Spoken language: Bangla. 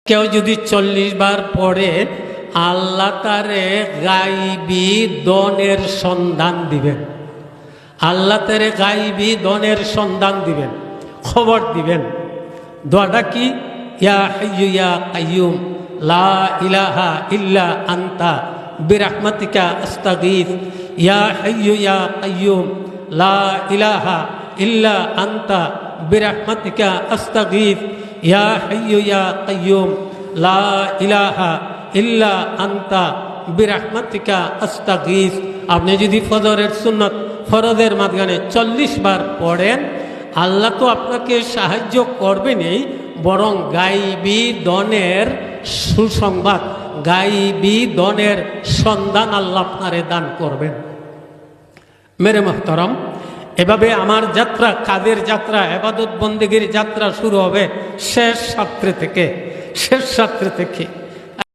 কেউ যদি 40 বার পড়ে আল্লাহ তারে গাইবি দনের সন্ধান দিবেন। আল্লাহ তারে গাইবি দনের সন্ধান দিবেন, খবর দিবেন। দোয়াটা কি? ইয়া হাইয়্যু ইয়া কাইয়্যুম লা ইলাহা ইল্লা আনতা বিরহমাতিকা আস্তাগীথ। ইয়া হাইয়্যু ইয়া কাইয়্যুম লা ইলাহা ইল্লা আনতা বিরহমাতিকা আস্তাগীথ। ইয়া হাইয়্যু ইয়া কাইয়্যুম লা ইলাহা ইল্লা আনতা বিরহমাতিকা আস্তাগীথ। আপনি যদি ফজরের সুন্নত ফরজের মাঝখানে 40 বার পড়েন, আল্লাহ তো আপনাকে সাহায্য করবেনই, বরং গাইবি দনের সুসংবাদ, গাইবি দনের সন্ধান আল্লাহ আপনারে দান করবেন। মেরে মোহতরম, এভাবে আমার যাত্রা, কাদের যাত্রা, ইবাদত বন্দেগীর যাত্রা শুরু হবে শেষ ছাত্রে থেকে।